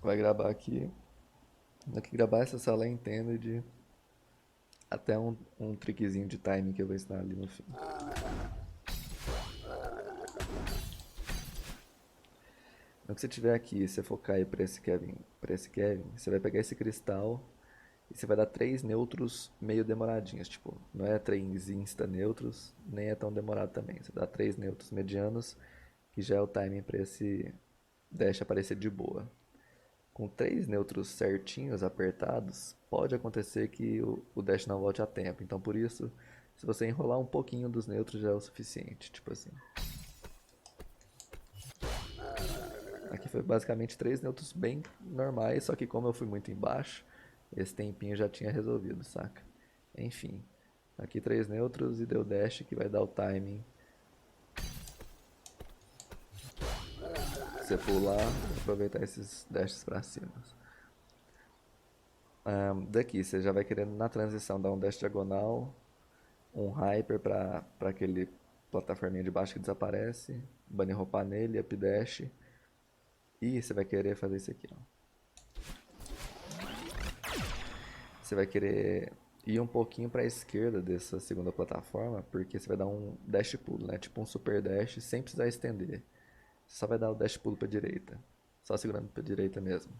Vai gravar aqui. No que gravar essa sala é intended, até um trickzinho de timing que eu vou ensinar ali no fim. No que você tiver aqui, você focar aí pra esse Kevin, você vai pegar esse cristal e você vai dar 3 neutros meio demoradinhos, tipo, não é 3 insta neutros, nem é tão demorado também. Você dá 3 neutros medianos, que já é o timing pra esse dash aparecer de boa. Com 3 neutros certinhos, apertados, pode acontecer que o dash não volte a tempo. Então por isso, se você enrolar um pouquinho dos neutros já é o suficiente, tipo assim. Aqui foi basicamente 3 neutros bem normais, só que como eu fui muito embaixo, esse tempinho já tinha resolvido, saca? Enfim, aqui 3 neutros e deu dash que vai dar o timing você pular e aproveitar esses dashes pra cima. Daqui, você já vai querendo na transição dar um dash diagonal, um hyper pra aquele plataforminha de baixo que desaparece, bunny hopar nele, up dash, e você vai querer fazer isso aqui, ó. Você vai querer ir um pouquinho para a esquerda dessa segunda plataforma, porque você vai dar um dash pulo, né? Tipo um super dash, sem precisar estender. Você só vai dar o dash pulo para direita, só segurando para direita mesmo.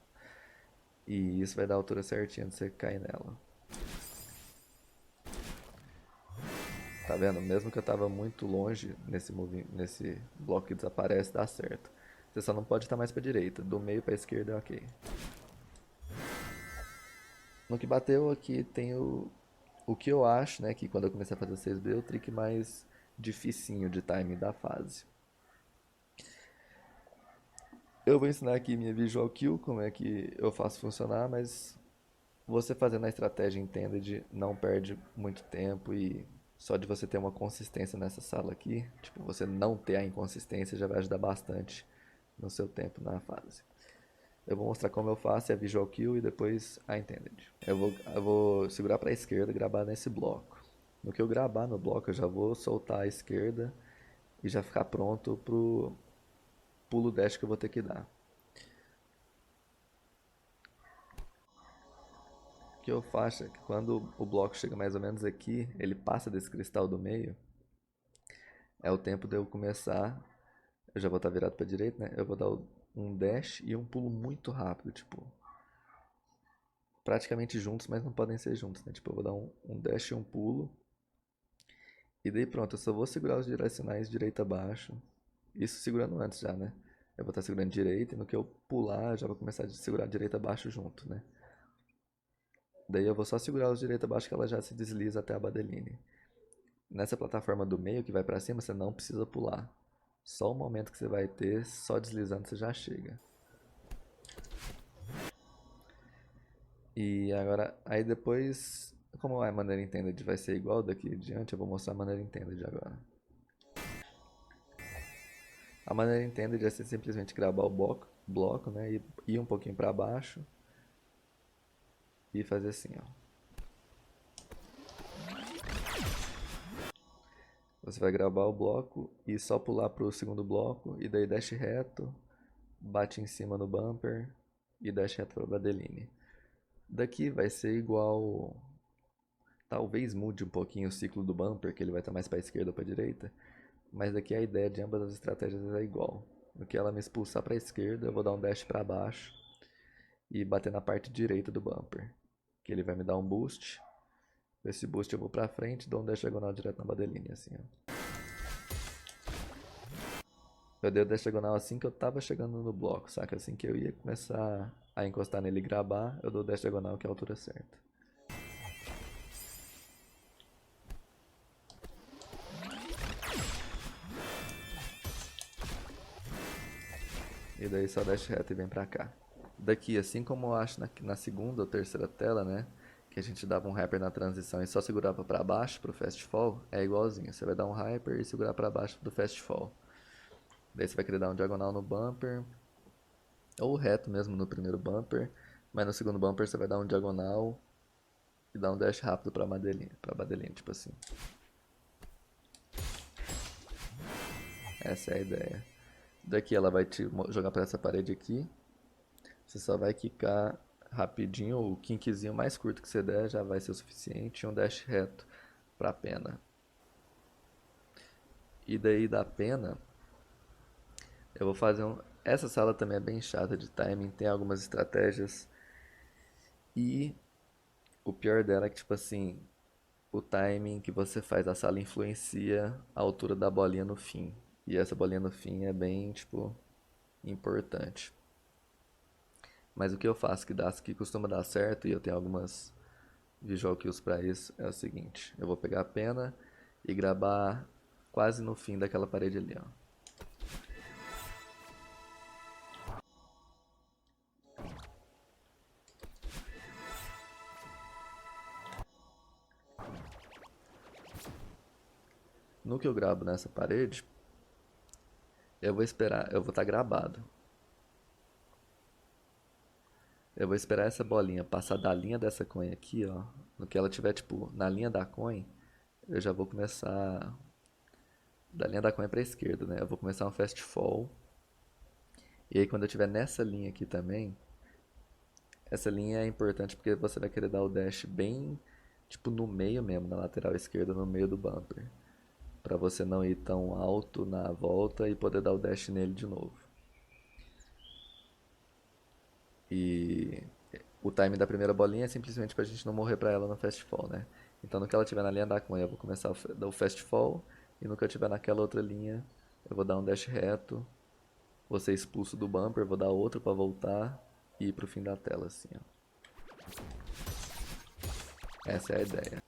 E isso vai dar a altura certinha de você cair nela. Tá vendo? Mesmo que eu tava muito longe nesse bloco que desaparece, dá certo. Você só não pode estar mais para direita, do meio para esquerda é ok. No que bateu aqui tem o que eu acho, né, que quando eu comecei a fazer o 6B, o trick mais dificinho de timing da fase. Eu vou ensinar aqui minha Visual Kill, como é que eu faço funcionar, mas você fazendo a estratégia Intended não perde muito tempo e só de você ter uma consistência nessa sala aqui, tipo, você não ter a inconsistência já vai ajudar bastante no seu tempo na fase. Eu vou mostrar como eu faço a Visual Kill e depois a Intended. Eu vou segurar para a esquerda e gravar nesse bloco. No que eu gravar no bloco, eu já vou soltar a esquerda e já ficar pronto pro pulo dash que eu vou ter que dar. O que eu faço é que quando o bloco chega mais ou menos aqui, ele passa desse cristal do meio, é o tempo de eu começar. Eu já vou estar virado para a direita, né? Eu vou dar um dash e um pulo muito rápido, tipo, praticamente juntos, mas não podem ser juntos, né? Tipo, eu vou dar um dash e um pulo. E daí pronto, eu só vou segurar os direcionais direita abaixo. Isso segurando antes já, né? Eu vou estar segurando direita e no que eu pular, eu já vou começar a segurar direita abaixo junto, né? Daí eu vou só segurar os direita abaixo que ela já se desliza até a Badeline. Nessa plataforma do meio que vai pra cima, você não precisa pular. Só o momento que você vai ter, só deslizando você já chega. E agora, aí depois, como a maneira Intended vai ser igual daqui em diante, eu vou mostrar a maneira Intended agora. A maneira Intended é você simplesmente gravar o bloco, né, e ir um pouquinho para baixo e fazer assim, ó. Você vai gravar o bloco e só pular pro segundo bloco e daí dash reto, bate em cima no bumper e dash reto para Badeline. Daqui vai ser igual. Talvez mude um pouquinho o ciclo do bumper, que ele vai estar mais para a esquerda ou para a direita, mas daqui a ideia de ambas as estratégias é igual. No que ela me expulsar para a esquerda, eu vou dar um dash para baixo e bater na parte direita do bumper, que ele vai me dar um boost. Com esse boost eu vou para frente e dou um dash diagonal direto na Badeline, assim, ó. Eu dei o dash diagonal assim que eu tava chegando no bloco, saca? Assim que eu ia começar a encostar nele e gravar, eu dou o dash diagonal que é a altura certa. E daí só dash reto e vem pra cá. Daqui, assim como eu acho na segunda ou terceira tela, né? Que a gente dava um hyper na transição e só segurava pra baixo pro fast fall, é igualzinho. Você vai dar um hyper e segurar pra baixo do fast fall. Daí você vai querer dar um diagonal no bumper, ou reto mesmo no primeiro bumper, mas no segundo bumper você vai dar um diagonal e dar um dash rápido pra Madeline, tipo assim. Essa é a ideia. Daqui ela vai te jogar pra essa parede aqui. Você só vai quicar rapidinho, o kinkzinho mais curto que você der já vai ser o suficiente. E um dash reto pra pena. E daí da pena, eu vou fazer um. Essa sala também é bem chata de timing, tem algumas estratégias. E o pior dela é que, tipo assim, o timing que você faz a sala influencia a altura da bolinha no fim. E essa bolinha no fim é bem, tipo, importante. Mas o que eu faço que costuma dar certo, e eu tenho algumas visual kills pra isso, é o seguinte. Eu vou pegar a pena e gravar quase no fim daquela parede ali, ó. No que eu gravo nessa parede, eu vou esperar, eu vou estar gravado. Eu vou esperar essa bolinha passar da linha dessa coin aqui, ó. No que ela tiver, tipo, na linha da coin, eu já vou começar... Da linha da coin pra esquerda, né? Eu vou começar um fast fall. E aí quando eu tiver nessa linha aqui também... Essa linha é importante porque você vai querer dar o dash bem, tipo, no meio mesmo, na lateral esquerda, no meio do bumper. Pra você não ir tão alto na volta e poder dar o dash nele de novo. E o time da primeira bolinha é simplesmente pra gente não morrer pra ela no fast fall, né? Então no que ela tiver na linha da coin eu vou começar a dar o fast fall. E no que eu tiver naquela outra linha eu vou dar um dash reto. Vou ser expulso do bumper, vou dar outro pra voltar e ir pro fim da tela assim, ó. Essa é a ideia.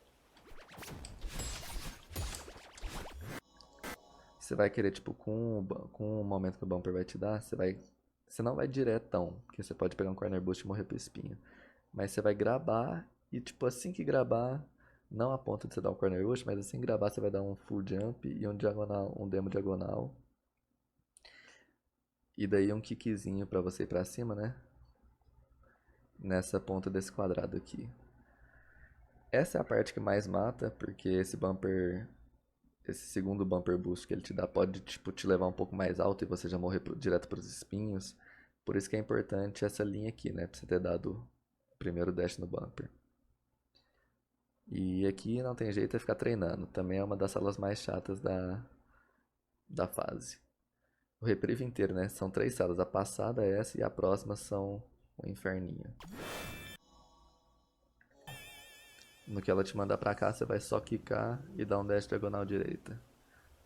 Você vai querer, tipo, com o momento que o bumper vai te dar, você não vai diretão, porque você pode pegar um corner boost e morrer pro espinho. Mas você vai grabar e, tipo, assim que grabar, não a ponto de você dar um corner boost, mas assim que grabar você vai dar um full jump e um diagonal, um demo diagonal. E daí um kickzinho pra você ir pra cima, né? Nessa ponta desse quadrado aqui. Essa é a parte que mais mata, porque esse segundo bumper boost que ele te dá pode tipo, te levar um pouco mais alto e você já morrer direto para os espinhos. Por isso que é importante essa linha aqui, né? Pra você ter dado o primeiro dash no bumper. E aqui não tem jeito, é ficar treinando. Também é uma das salas mais chatas da fase. O reprieve inteiro, né? São 3 salas. A passada é essa e a próxima são o inferninho. No que ela te mandar pra cá, você vai só quicar e dar um dash diagonal direita.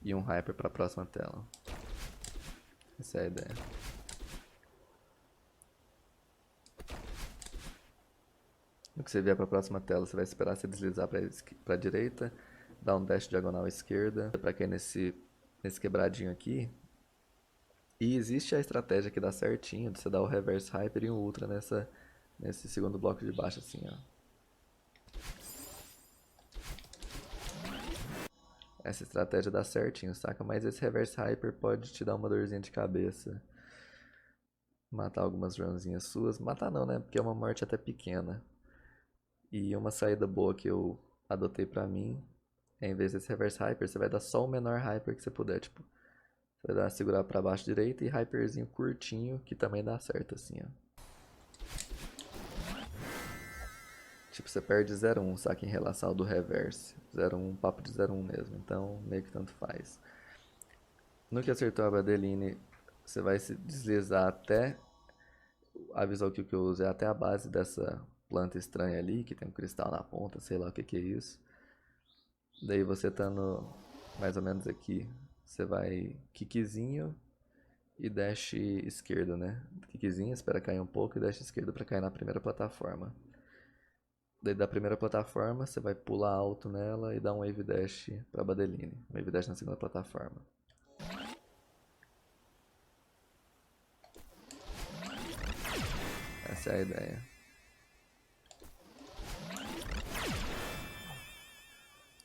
E um hyper pra próxima tela. Essa é a ideia. No que você vier para a próxima tela, você vai esperar se deslizar para a direita, dar um dash diagonal à esquerda, para cair nesse quebradinho aqui. E existe a estratégia que dá certinho, de você dar o reverse hyper e um ultra nesse segundo bloco de baixo, assim, ó. Essa estratégia dá certinho, saca? Mas esse reverse hyper pode te dar uma dorzinha de cabeça. Matar algumas runzinhas suas. Matar não, né? Porque é uma morte até pequena. E uma saída boa que eu adotei pra mim é, em vez desse reverse hyper, você vai dar só o menor hyper que você puder, tipo. Você vai dar segurar pra baixo direita e hyperzinho curtinho, que também dá certo, assim, ó. Tipo, você perde 0-1, saca, em relação ao do reverse. 0-1, papo de 0-1 mesmo, então meio que tanto faz. No que acertou a Badeline, você vai se deslizar até... Avisou que o que eu uso é até a base dessa planta estranha ali, que tem um cristal na ponta, sei lá o que é isso. Daí você estando mais ou menos aqui, você vai kickzinho e dash esquerdo, né? Kickzinho, espera cair um pouco e dash esquerdo para cair na primeira plataforma. Daí da primeira plataforma, você vai pular alto nela e dar um wave dash pra Badeline. Wave dash na segunda plataforma. Essa é a ideia.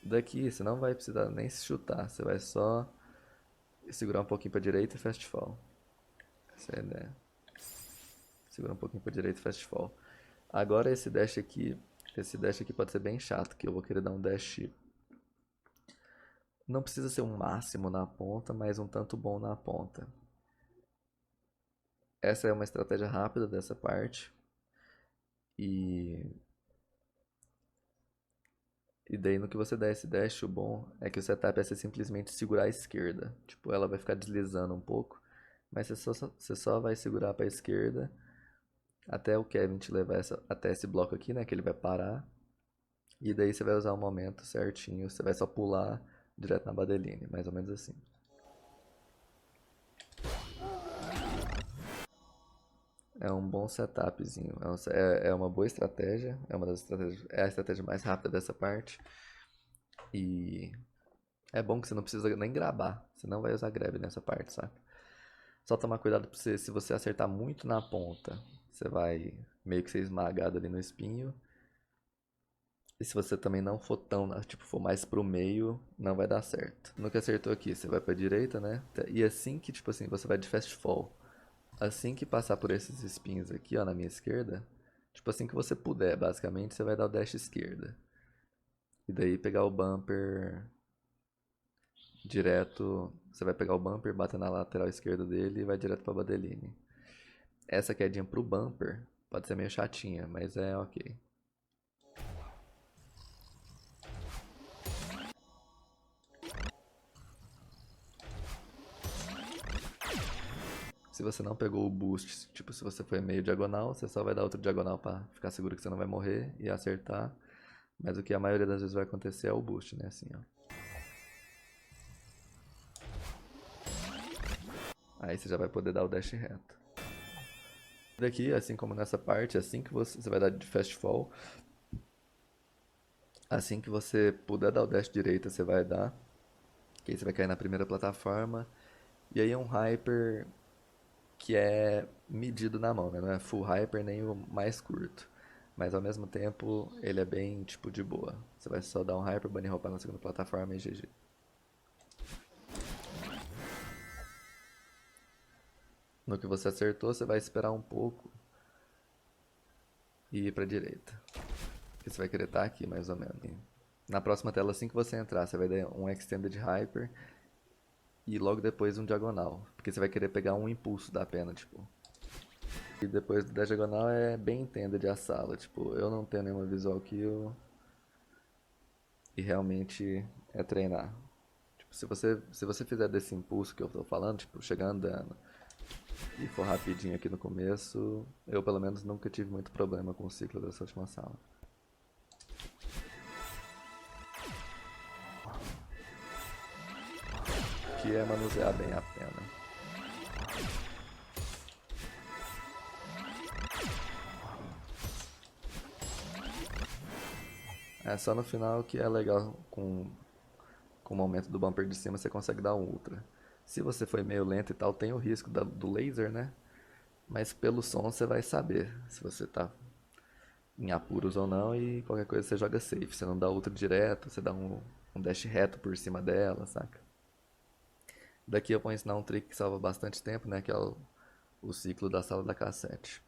Daqui você não vai precisar nem se chutar, você vai só segurar um pouquinho pra direita e fast fall. Essa é a ideia. Segura um pouquinho pra direita e fast fall. Agora esse dash aqui pode ser bem chato, que eu vou querer dar um dash. Não precisa ser um máximo na ponta, mas um tanto bom na ponta. Essa é uma estratégia rápida dessa parte. E daí no que você der esse dash, o bom é que o setup é você simplesmente segurar a esquerda. Tipo, ela vai ficar deslizando um pouco, mas você só vai segurar para a esquerda até o Kevin te levar até esse bloco aqui, né, que ele vai parar. E daí você vai usar o momento certinho, você vai só pular direto na Badeline, mais ou menos assim. É um bom setupzinho, é uma boa estratégia, é uma das estratégias, é a estratégia mais rápida dessa parte. E é bom que você não precisa nem gravar, você não vai usar grab nessa parte, sabe? Só tomar cuidado pra você, se você acertar muito na ponta, você vai meio que ser esmagado ali no espinho. E se você também não for tão, tipo, for mais pro meio, não vai dar certo. No que acertou aqui, você vai pra direita, né? E assim que, tipo assim, você vai de fast fall. Assim que passar por esses espinhos aqui, ó, na minha esquerda, Tipo assim que você puder, basicamente, você vai dar o dash esquerda. E daí pegar o bumper direto. Você vai pegar o bumper, bater na lateral esquerda dele e vai direto pra Badeline. Essa quedinha pro bumper pode ser meio chatinha, mas é ok. Se você não pegou o boost, tipo, se você foi meio diagonal, você só vai dar outro diagonal pra ficar seguro que você não vai morrer e acertar. Mas o que a maioria das vezes vai acontecer é o boost, né? Assim, ó. Aí você já vai poder dar o dash reto. Daqui, assim como nessa parte, assim que você vai dar de fast fall, assim que você puder dar o dash direita, você vai dar. Que aí você vai cair na primeira plataforma. E aí é um hyper que é medido na mão, né? Não é full hyper nem o mais curto. Mas ao mesmo tempo ele é bem tipo de boa. Você vai só dar um hyper, bunny hopar na segunda plataforma e GG. No que você acertou, você vai esperar um pouco e ir pra direita. Porque você vai querer estar aqui mais ou menos. Na próxima tela, assim que você entrar, você vai dar um Extended Hyper e logo depois um diagonal. Porque você vai querer pegar um impulso da pena, tipo. E depois da diagonal é bem Intended a sala. Tipo, eu não tenho nenhuma visual kill e realmente é treinar. Tipo, se você fizer desse impulso que eu tô falando, tipo, chegar andando e for rapidinho aqui no começo, eu pelo menos nunca tive muito problema com o ciclo dessa última sala. Que é manusear bem a pena. É só no final que é legal com o aumento do bumper de cima você consegue dar um ultra. Se você foi meio lento e tal, tem o risco do laser, né? Mas pelo som você vai saber se você tá em apuros ou não e qualquer coisa você joga safe. Você não dá ultra direto, você dá um dash reto por cima dela, saca? Daqui eu vou ensinar um trick que salva bastante tempo, né? Que é o ciclo da sala da cassete.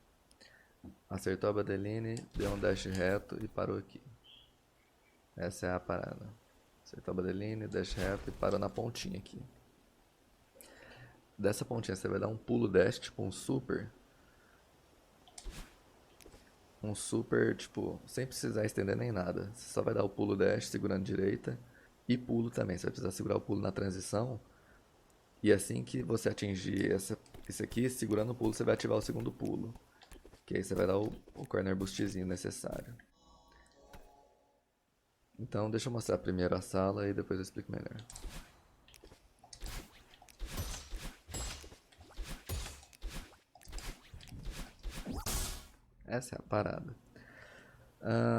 Acertou a Badeline, deu um dash reto e parou aqui. Essa é a parada. Acertou a Badeline, dash reto e parou na pontinha aqui. Dessa pontinha você vai dar um pulo dash, tipo um super. Um super, tipo, sem precisar estender nem nada. Você só vai dar o pulo dash segurando direita. E pulo também, você vai precisar segurar o pulo na transição. E assim que você atingir esse aqui, segurando o pulo, você vai ativar o segundo pulo. Que aí você vai dar o corner boostzinho necessário. Então deixa eu mostrar primeiro a sala e depois eu explico melhor. Essa é a parada.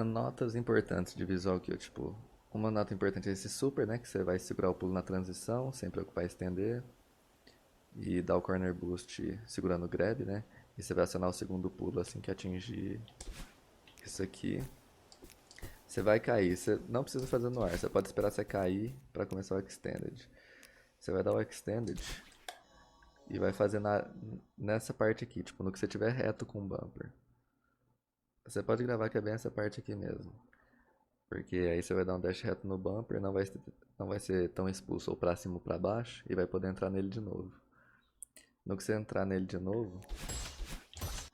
Notas importantes de Visual Kill, tipo, uma nota importante é esse super, né, que você vai segurar o pulo na transição, sem preocupar em estender, e dar o corner boost segurando o grab, né, e você vai acionar o segundo pulo assim que atingir isso aqui. Você vai cair, você não precisa fazer no ar, você pode esperar você cair para começar o extended. Você vai dar o extended e vai fazer nessa parte aqui, tipo, no que você tiver reto com o bumper. Você pode gravar que é bem essa parte aqui mesmo. Porque aí você vai dar um dash reto no bumper, não vai ser tão expulso ou pra cima ou pra baixo, e vai poder entrar nele de novo. No que você entrar nele de novo,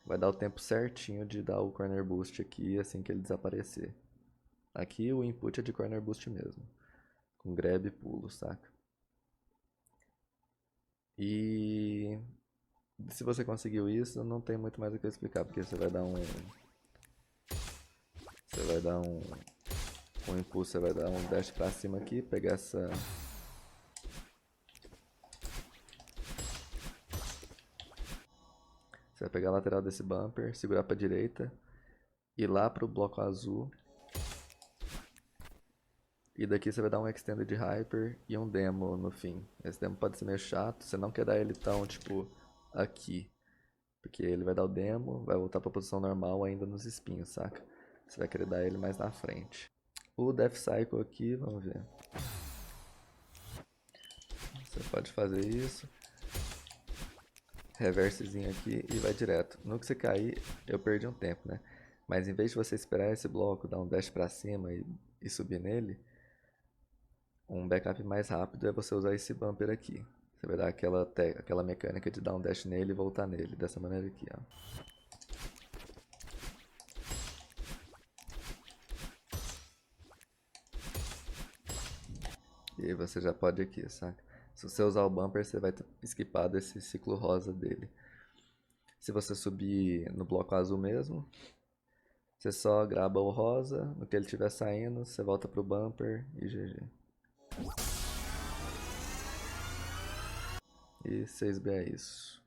vai dar o tempo certinho de dar o corner boost aqui assim que ele desaparecer. Aqui o input é de corner boost mesmo, com grab e pulo, saca? E se você conseguiu isso, não tem muito mais o que eu explicar, porque você vai dar com o impulso, você vai dar um dash pra cima aqui, pegar essa. Você vai pegar a lateral desse bumper, segurar pra direita, ir lá pro bloco azul. E daqui você vai dar um extended hyper e um demo no fim. Esse demo pode ser meio chato, você não quer dar ele tão, tipo, aqui. Porque ele vai dar o demo, vai voltar pra posição normal ainda nos espinhos, saca? Você vai querer dar ele mais na frente. O Death Cycle aqui, vamos ver. Você pode fazer isso. Reversezinho aqui e vai direto. No que você cair, eu perdi um tempo, né? Mas em vez de você esperar esse bloco dar um dash pra cima e subir nele, um backup mais rápido é você usar esse bumper aqui. Você vai dar aquela mecânica de dar um dash nele e voltar nele, dessa maneira aqui, ó. E aí você já pode aqui, saca? Se você usar o bumper, você vai ter esquipado esse ciclo rosa dele. Se você subir no bloco azul mesmo, você só graba o rosa, no que ele estiver saindo, você volta pro bumper e GG. E 6B é isso.